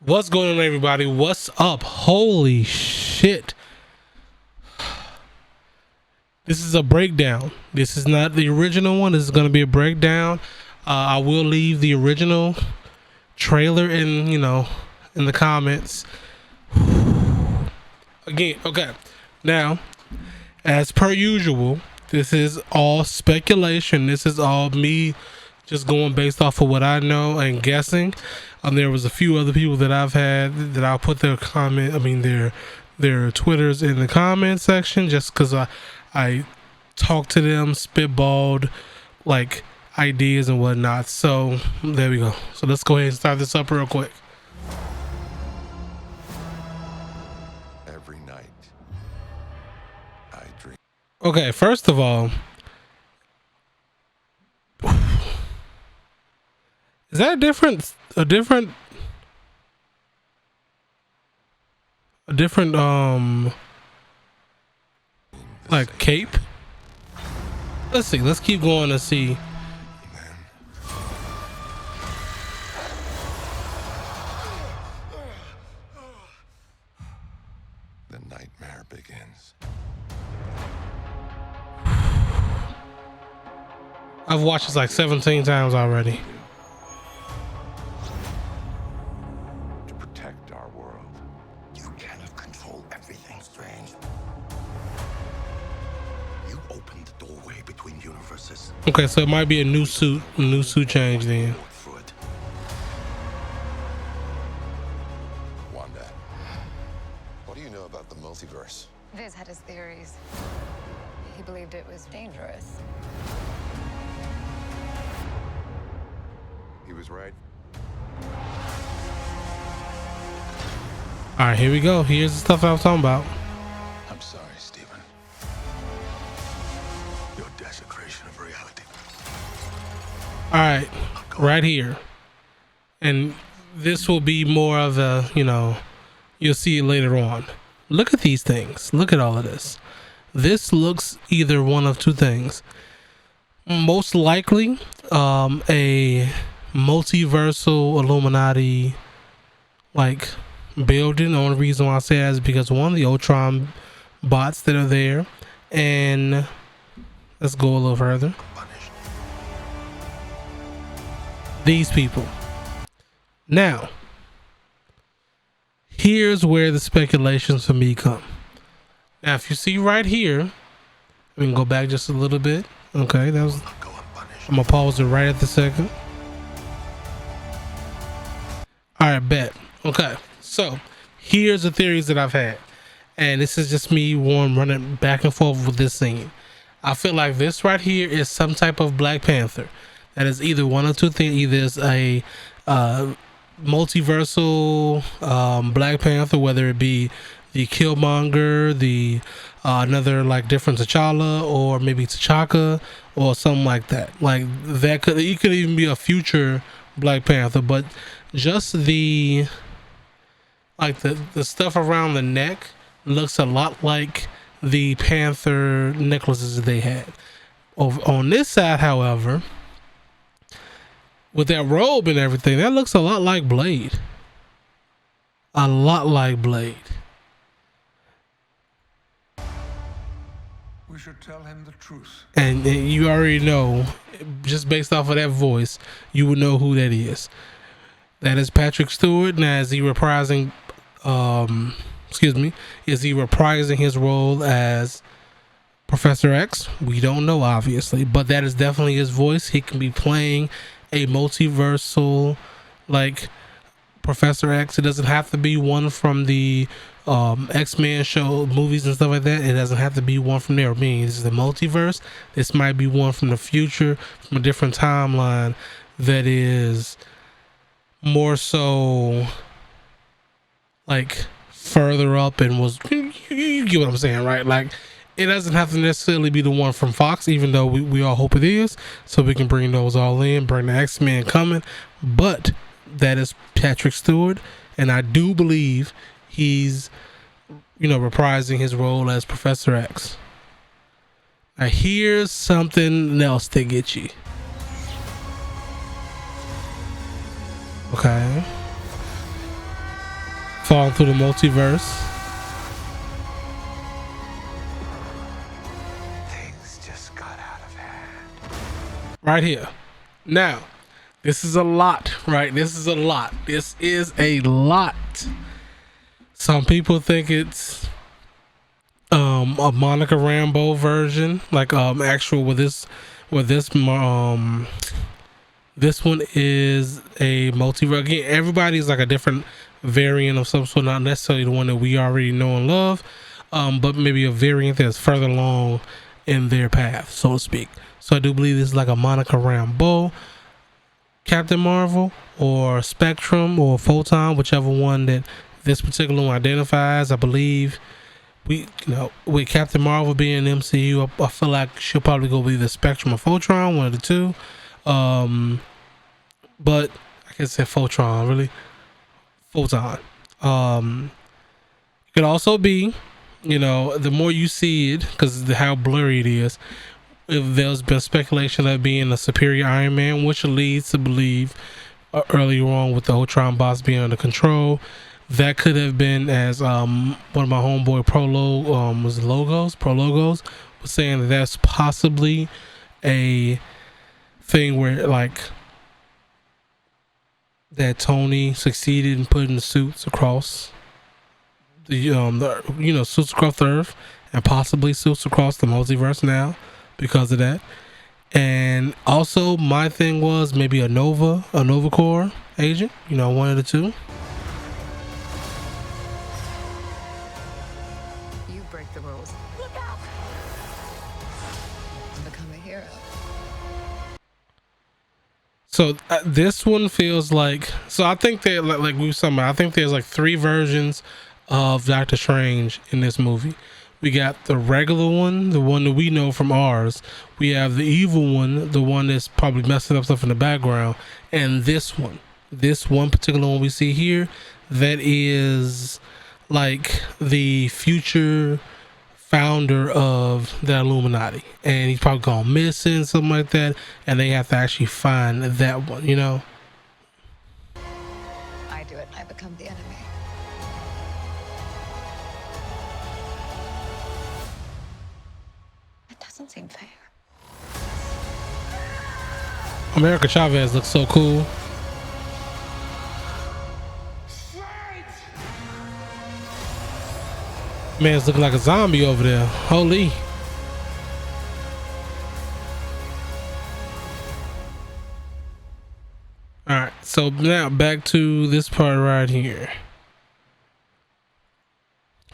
What's going on, everybody? What's up? Holy shit. This is a breakdown. This is not the original one. This is going to be a breakdown. I will leave the original trailer in the comments. Again, okay. Now, as per usual, this is all speculation. This is all me just going based off of what I know and guessing. There was a few other people that I've had that I'll put their their Twitters in the comment section, just because I talked to them, spitballed like ideas and whatnot. So there we go. So let's go ahead and start this up real quick. Every night I dream. Okay, first of all, is that a different like cape? Let's see. Let's keep going to see. The nightmare begins. I've watched this like 17 times already. To protect our world. You cannot control everything, Strange. You opened the doorway between universes. Okay, so it might be a new suit change then. Through it. Wanda, what do you know about the multiverse? Viz had his theories. He believed it was dangerous. He was right. All right, here we go. Here's the stuff I was talking about. I'm sorry, Stephen. Your desecration of reality. All right, right here. And this will be more of a, you'll see it later on. Look at these things. Look at all of this. This looks either one of two things. Most likely, a multiversal Illuminati like building. The only reason why I say that is because one of the Ultron bots that are there, and let's go a little further. These people. Now, here's where the speculations for me come. Now, if you see right here, we can go back just a little bit. Okay, that was. I'm gonna pause it right at the second. All right, bet. Okay, so here's the theories that I've had, and this is just me running back and forth with this scene. I feel like this right here is some type of Black Panther. That is either one of two things. Either it's a multiversal Black Panther, whether it be the Killmonger, the another like different T'Challa, or maybe T'Chaka, or something like that. Like that could even be a future Black Panther, but just the stuff around the neck looks a lot like the Panther necklaces that they had. Over on this side, however, with that robe and everything, that looks a lot like Blade. A lot like Blade. We should tell him the truth. And you already know, just based off of that voice, you would know who that is. That is Patrick Stewart. Now, is he reprising his role as Professor X? We don't know, obviously, but that is definitely his voice. He can be playing a multiversal like Professor X. It doesn't have to be one from the X-Men show movies and stuff like that. It doesn't have to be one from there. I mean, this is the multiverse. This might be one from the future, from a different timeline that is more so like further up and was, you get what I'm saying, right? Like, it doesn't have to necessarily be the one from Fox, even though we all hope it is, so we can bring those all in, bring the X-Men coming. But that is Patrick Stewart, and I do believe he's reprising his role as Professor X. Now here's something else to get you. Okay. falling through the multiverse. Things just got out of hand. Right here. Now, this is a lot, right? This is a lot. This is a lot. Some people think it's a Monica Rambeau version, like actual with this this one is a multiverse. Again, everybody's like a different variant of some sort, not necessarily the one that we already know and love, but maybe a variant that's further along in their path, so to speak. So I do believe this is like a Monica Rambeau Captain Marvel, or Spectrum, or Photon, whichever one that this particular one identifies. I believe with Captain Marvel being MCU, I feel like she'll probably go with either Spectrum or Photon, one of the two. But I can say Photon, really. Photon. It could also be, the more you see it, because how blurry it is, if there's been speculation of being a superior Iron Man, which leads to believe earlier on with the Ultron boss being under control, that could have been, as one of my homeboy Pro Logos was saying, that that's possibly a thing where like that Tony succeeded in putting suits across the suits across the Earth, and possibly suits across the multiverse now because of that. And also my thing was maybe a Nova Corps agent, one of the two. You break the rules. Look out! Become a hero. So this one feels like, so I think that like we were talking about, I think there's like 3 versions of Doctor Strange in this movie. We got the regular one, the one that we know from ours. We have the evil one, the one that's probably messing up stuff in the background. And this one particular one we see here, that is like the future founder of the Illuminati. And he's probably gone missing, something like that. And they have to actually find that one, I do it and I become the enemy. It doesn't seem fair. America Chavez looks so cool. Man's looking like a zombie over there. Holy. Alright, so now back to this part right here.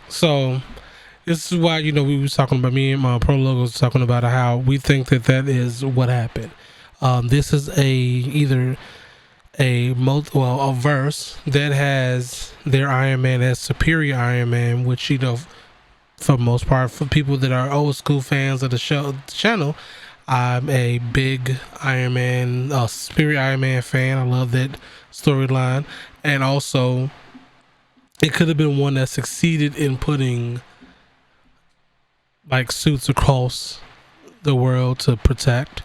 So this is why, we was talking about, me and my Pro Logos talking about how we think that is what happened. This is either a verse that has their Iron Man as superior Iron Man, which, for the most part, for people that are old school fans of the channel, I'm a big Iron Man, superior Iron Man fan. I love that storyline. And also, it could have been one that succeeded in putting like suits across the world to protect.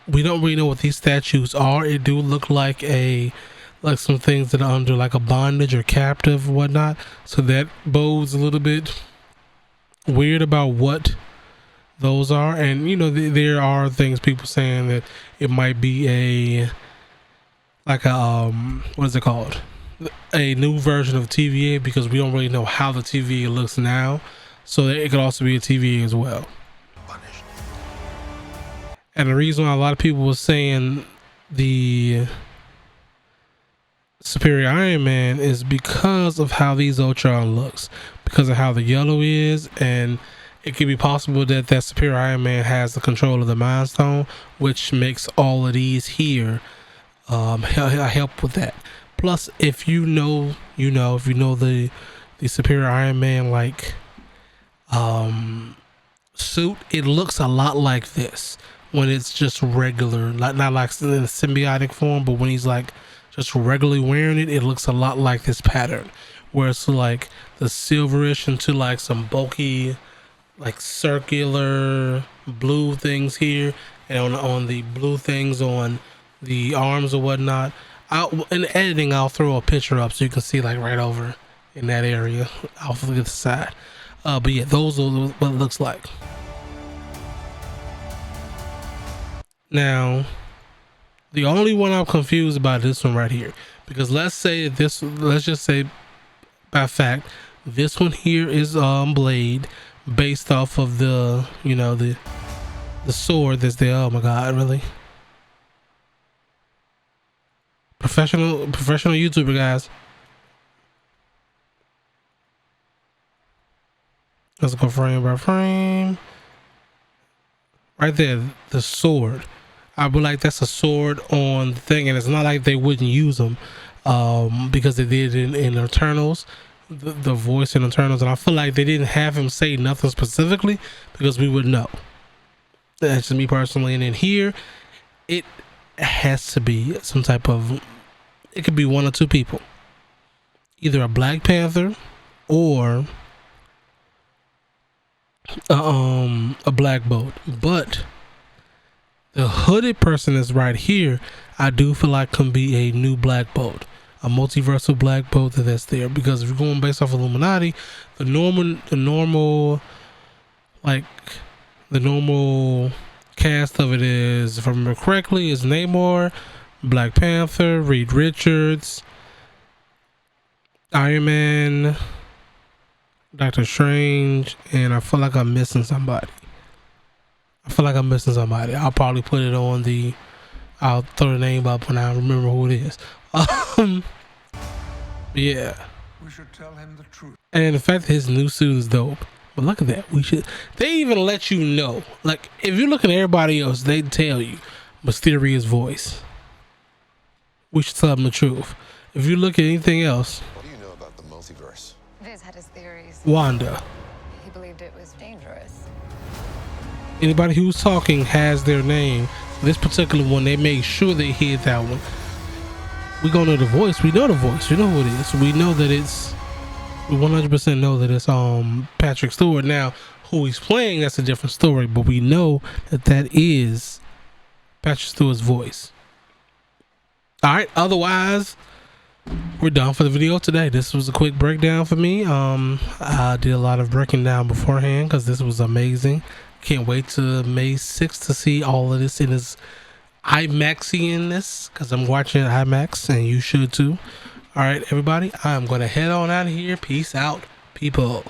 We don't really know what these statues are. It do look like some things that are under like a bondage or captive or whatnot. So that bodes a little bit weird about what those are. And there are things, people saying that it might be what is it called? A new version of TVA, because we don't really know how the TVA looks now. So it could also be a TVA as well. And the reason why a lot of people were saying the superior Iron Man is because of how these Ultron looks, because of how the yellow is, and it could be possible that superior Iron Man has the control of the Mind Stone, which makes all of these here help with that. Plus, if you know the superior Iron Man like suit, it looks a lot like this when it's just regular, not like in a symbiotic form, but when he's like just regularly wearing it, it looks a lot like this pattern, where it's like the silverish into like some bulky, like circular blue things here, and on the blue things on the arms or whatnot. In the editing, I'll throw a picture up so you can see like right over in that area off of the side. But yeah, those are what it looks like. Now, the only one I'm confused about this one right here, because let's just say by fact, this one here is Blade, based off of the the sword that's there. Oh my god, really? Professional YouTuber, guys. Let's go frame by frame. Right there, the sword. I would like that's a sword on the thing, and it's not like they wouldn't use them, because they did in Eternals, the voice in Eternals, and I feel like they didn't have him say nothing specifically because we would know. That's just me personally. And in here, it has to be some type of. It could be one or two people, either a Black Panther or a Black Bolt, but the hooded person is right here. I do feel like can be a new Black Bolt, a multiversal Black Bolt that's there, because if you're going based off Illuminati, the normal cast of it is, if I remember correctly, is Namor, Black Panther, Reed Richards, Iron Man, Doctor Strange, and I feel like I'm missing somebody. I'll probably put it on I'll throw the name up when I remember who it is. Yeah. We should tell him the truth. And the fact that his new suit is dope. But look at that. They even let you know. Like, if you're looking at everybody else, they tell you Mysterious voice. We should tell them the truth. If you look at anything else, What do you know about the multiverse? Viz had his theories. Wanda. He believed it was dangerous. Anybody who's talking has their name. This particular one, they made sure they hid that one. We gonna know the voice. We know the voice. We know who it is. We know that we 100% know that it's Patrick Stewart. Now, who he's playing, that's a different story. But we know that is Patrick Stewart's voice. All right. Otherwise, we're done for the video today. This was a quick breakdown for me. I did a lot of breaking down beforehand because this was amazing. Can't wait to May 6th to see all of this in his IMAXianness, because I'm watching IMAX and you should too. All right, everybody, I'm going to head on out of here. Peace out, people.